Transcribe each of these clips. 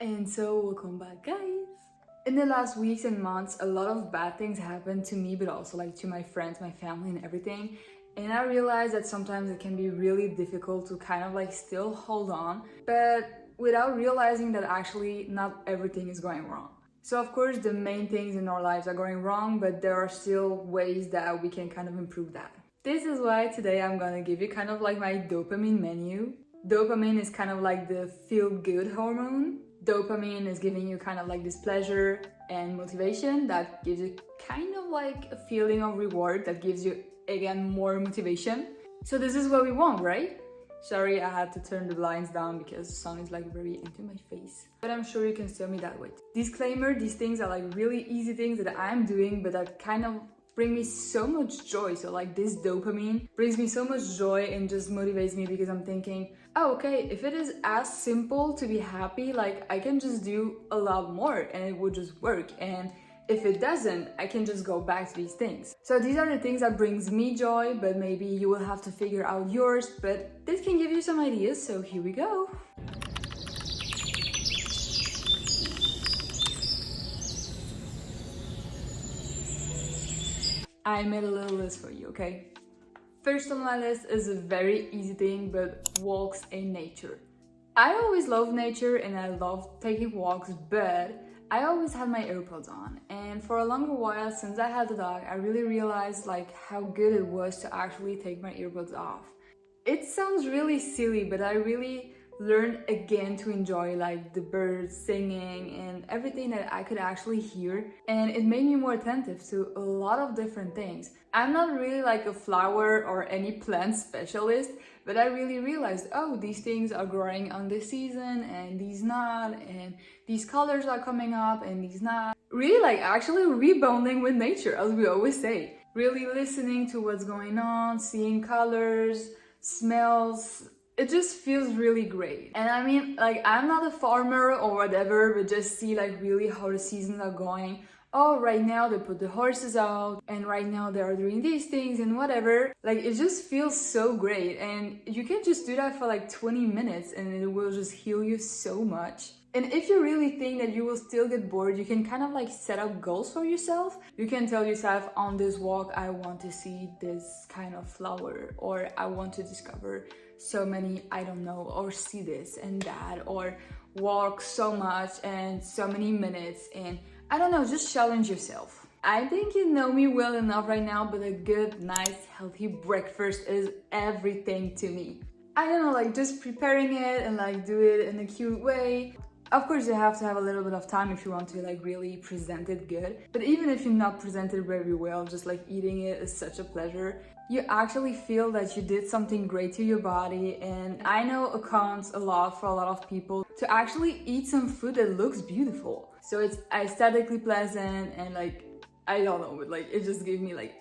And so welcome back, guys. In the last weeks and months, a lot of bad things happened to me, but also like to my friends, my family and everything. And I realized that sometimes it can be really difficult to kind of like still hold on, but without realizing that actually not everything is going wrong. So of course the main things in our lives are going wrong, but there are still ways that we can kind of improve that. This is why today I'm gonna give you kind of like my dopamine menu. Dopamine is kind of like the feel-good hormone. Dopamine is giving you kind of like this pleasure and motivation that gives you kind of like a feeling of reward that gives you again more motivation. So this is what we want, right? Sorry, I had to turn the blinds down because the sun is like very into my face. But I'm sure you can still me that way. Disclaimer, these things are like really easy things that I'm doing, but that kind of bring me so much joy. So like this dopamine brings me so much joy and just motivates me because I'm thinking, oh, okay, if it is as simple to be happy, like I can just do a lot more and it would just work. And if it doesn't, I can just go back to these things. So these are the things that brings me joy, but maybe you will have to figure out yours, but this can give you some ideas. So here we go. I made a little list for you, okay? First on my list is a very easy thing, but walks in nature. I always love nature and I love taking walks, but I always had my AirPods on. And for a longer while, since I had the dog, I really realized like how good it was to actually take my earbuds off. It sounds really silly, but I really learned again to enjoy like the birds singing and everything that I could actually hear, and it made me more attentive to a lot of different things. I'm not really like a flower or any plant specialist, but I really realized, oh, these things are growing on this season and these not, and these colors are coming up and these not. Really like actually rebonding with nature, as we always say. Really listening to what's going on, seeing colors, smells. It just feels really great. And I mean, like, I'm not a farmer or whatever, but just see like really how the seasons are going. Oh, right now they put the horses out and right now they are doing these things and whatever. Like, it just feels so great. And you can just do that for like 20 minutes and it will just heal you so much. And if you really think that you will still get bored, you can kind of like set up goals for yourself. You can tell yourself, on this walk, I want to see this kind of flower, or I want to discover so many, I don't know, or see this and that, or walk so much and so many minutes, and I don't know, just challenge yourself. I think you know me well enough right now, but a good, nice, healthy breakfast is everything to me. I don't know, like just preparing it and like do it in a cute way. Of course, you have to have a little bit of time if you want to like really present it good. But even if you're not presented very well, just like eating it is such a pleasure. You actually feel that you did something great to your body. And I know it counts a lot for a lot of people to actually eat some food that looks beautiful. So it's aesthetically pleasant and like, I don't know, but like it just gave me like.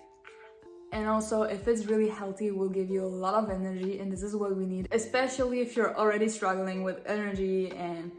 And also, if it's really healthy, it will give you a lot of energy, and this is what we need, especially if you're already struggling with energy and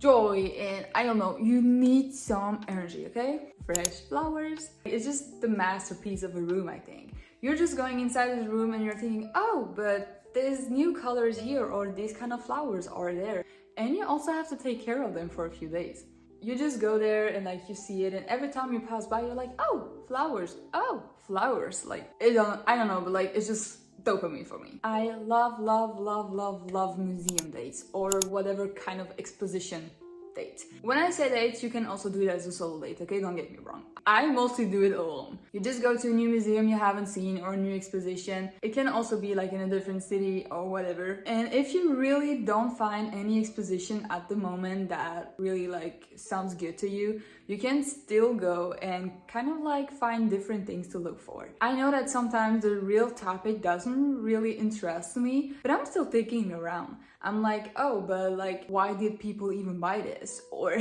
joy, and I don't know, you need some energy, okay? Fresh flowers. It's just the masterpiece of a room, I think. You're just going inside this room and you're thinking, oh, but there's new colors here, or these kind of flowers are there. And you also have to take care of them for a few days. You just go there and like you see it, and every time you pass by, you're like, oh, flowers, oh, flowers. Like, I don't know, but like, it's just dopamine for me. I love, love, love, love, love museum dates or whatever kind of exposition date. When I say dates, you can also do it as a solo date, okay? Don't get me wrong. I mostly do it alone. You just go to a new museum you haven't seen or a new exposition. It can also be like in a different city or whatever. And if you really don't find any exposition at the moment that really like sounds good to you, you can still go and kind of like find different things to look for. I know that sometimes the real topic doesn't really interest me, but I'm still thinking around. I'm like, oh, but like, why did people even buy this? Or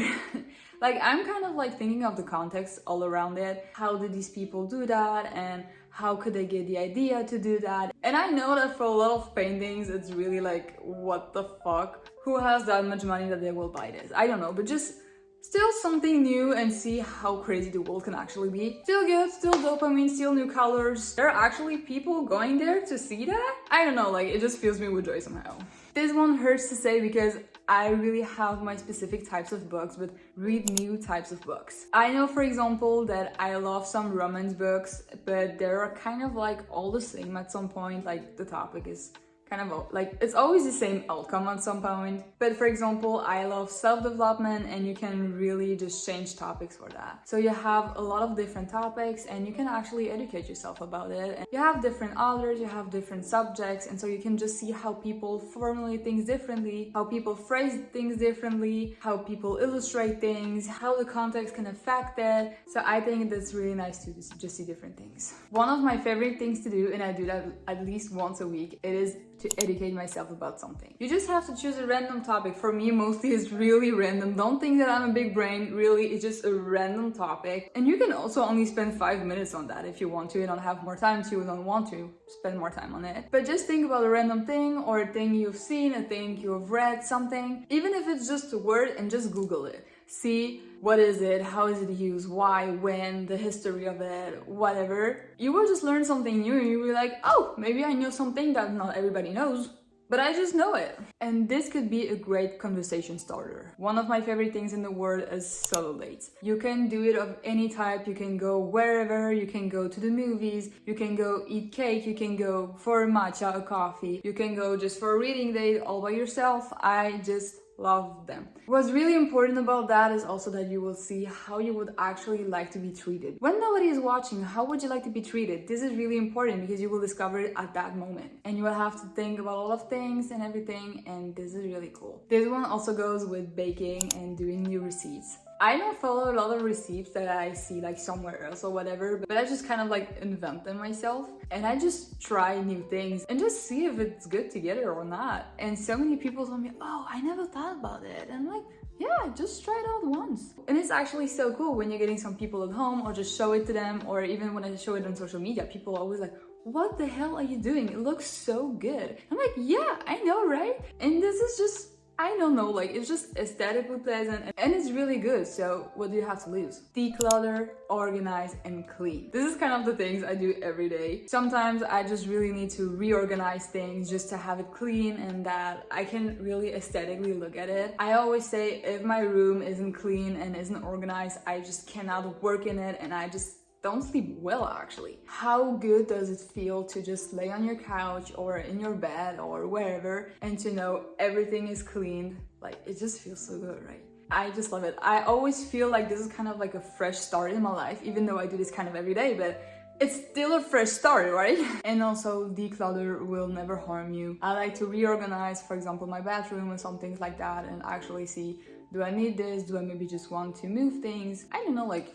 like, I'm kind of like thinking of the context all around it. How did these people do that? And how could they get the idea to do that? And I know that for a lot of paintings, it's really like, what the fuck? Who has that much money that they will buy this? I don't know, but just still something new and see how crazy the world can actually be. Still good, still dopamine, still new colors. There are actually people going there to see that? I don't know, like, it just fills me with joy somehow. This one hurts to say because I really have my specific types of books, but read new types of books. I know, for example, that I love some romance books, but they're kind of like all the same at some point. Like the topic is kind of like it's always the same outcome at some point. But for example, I love self-development, and you can really just change topics for that. So you have a lot of different topics and you can actually educate yourself about it. And you have different authors, you have different subjects, and so you can just see how people formulate things differently, how people phrase things differently, how people illustrate things, how the context can affect it. So I think that's really nice to just see different things. One of my favorite things to do, and I do that at least once a week, it is to educate myself about something. You just have to choose a random topic. For me, mostly it's really random. Don't think that I'm a big brain. Really, it's just a random topic. And you can also only spend 5 minutes on that if you want to. You don't have more time to, you don't want to spend more time on it. But just think about a random thing, or a thing you've seen, a thing you've read, something. Even if it's just a word, and just Google it. See what is it, how is it used, why, when, the history of it, whatever. You will just learn something new and you'll be like, oh, maybe I know something that not everybody knows, but I just know it. And this could be a great conversation starter. One of my favorite things in the world is solo dates. You can do it of any type. You can go wherever, you can go to the movies, you can go eat cake, you can go for a matcha, a coffee, you can go just for a reading date all by yourself. I just love them. What's really important about that is also that you will see how you would actually like to be treated. When nobody is watching, how would you like to be treated? This is really important because you will discover it at that moment. And you will have to think about a lot of things and everything, and this is really cool. This one also goes with baking and doing new receipts. I don't follow a lot of recipes that I see like somewhere else or whatever, but I just kind of like invent them myself. And I just try new things and just see if it's good together or not. And so many people told me, oh, I never thought about it. And I'm like, yeah, just try it out once. And it's actually so cool when you're getting some people at home, or just show it to them, or even when I show it on social media, people are always like, what the hell are you doing? It looks so good. I'm like, yeah, I know, right? And this is just, I don't know, like it's just aesthetically pleasant and it's really good. So what do you have to lose? Declutter, organize, and clean. This is kind of the things I do every day. Sometimes I just really need to reorganize things just to have it clean and that I can really aesthetically look at it. I always say if my room isn't clean and isn't organized, I just cannot work in it, and I just don't sleep well actually. How good does it feel to just lay on your couch or in your bed or wherever and to know everything is cleaned? Like it just feels so good, right? I just love it. I always feel like this is kind of like a fresh start in my life, even though I do this kind of every day, but it's still a fresh start, right? And also declutter will never harm you. I like to reorganize, for example, my bathroom and some things like that, and actually see, do I need this? Do I maybe just want to move things? I don't know, like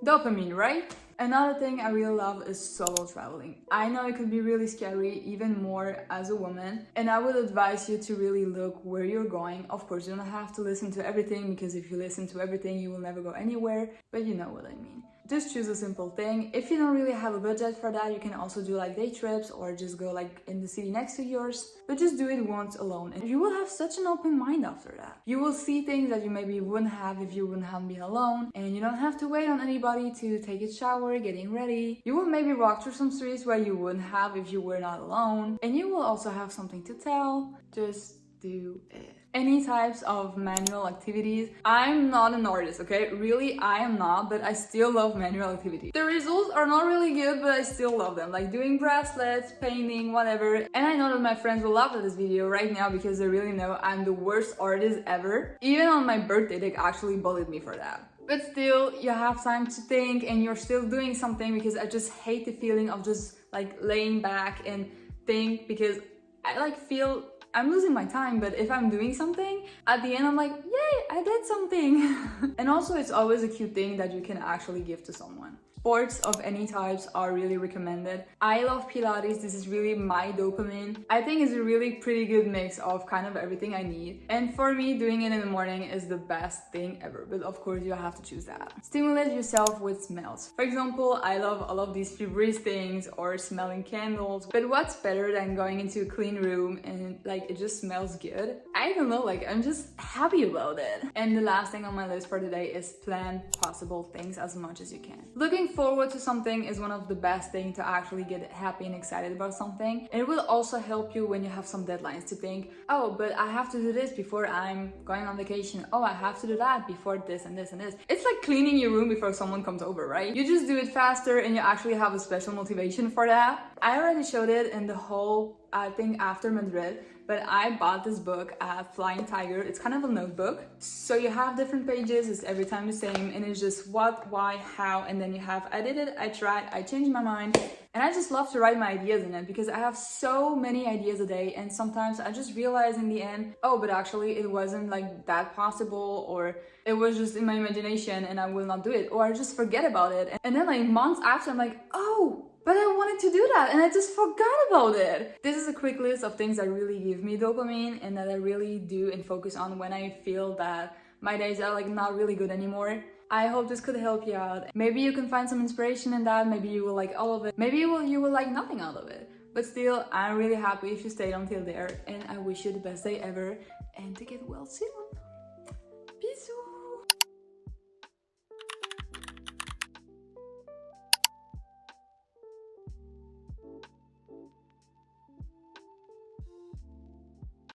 dopamine, right? Another thing I really love is solo traveling. I know it could be really scary, even more as a woman, and I would advise you to really look where you're going. Of course, you don't have to listen to everything, because if you listen to everything, you will never go anywhere, but you know what I mean. Just choose a simple thing. If you don't really have a budget for that, you can also do like day trips or just go like in the city next to yours, but just do it once alone and you will have such an open mind after that. You will see things that you maybe wouldn't have if you wouldn't have been alone, and you don't have to wait on anybody to take a shower, getting ready. You will maybe walk through some streets where you wouldn't have if you were not alone, and you will also have something to tell. Just do it. Any types of manual activities. I'm not an artist, okay? Really, I am not, but I still love manual activities. The results are not really good, but I still love them. Like doing bracelets, painting, whatever. And I know that my friends will laugh at this video right now because they really know I'm the worst artist ever. Even on my birthday, they actually bullied me for that. But still, you have time to think and you're still doing something, because I just hate the feeling of just like laying back and think, because I like feel I'm losing my time. But if I'm doing something, at the end I'm like, yay, I did something. And also it's always a cute thing that you can actually give to someone. Sports of any types are really recommended. I love Pilates. This is really my dopamine. I think it's a really pretty good mix of kind of everything I need. And for me, doing it in the morning is the best thing ever. But of course, you have to choose that. Stimulate yourself with smells. For example, I love all of these Febreze things or smelling candles. But what's better than going into a clean room and like it just smells good? I don't know, like I'm just happy about it. And the last thing on my list for today is plan possible things as much as you can. Looking forward to something is one of the best things to actually get happy and excited about something. And it will also help you when you have some deadlines to think, oh, but I have to do this before I'm going on vacation. Oh, I have to do that before this and this and this. It's like cleaning your room before someone comes over, right? You just do it faster and you actually have a special motivation for that. I already showed it in the whole, I think, after Madrid, but I bought this book at Flying Tiger. It's kind of a notebook. So you have different pages, it's every time the same, and it's just what, why, how, and then you have I did it, I tried, I changed my mind. And I just love to write my ideas in it because I have so many ideas a day, and sometimes I just realize in the end, oh, but actually it wasn't like that possible, or it was just in my imagination and I will not do it, or I just forget about it. And then like months after, I'm like, oh, but I wanted to do that and I just forgot about it. This is a quick list of things that really give me dopamine and that I really do and focus on when I feel that my days are like not really good anymore. I hope this could help you out. Maybe you can find some inspiration in that. Maybe you will like all of it. Maybe you will like nothing out of it. But still, I'm really happy if you stayed until there, and I wish you the best day ever and to get well soon.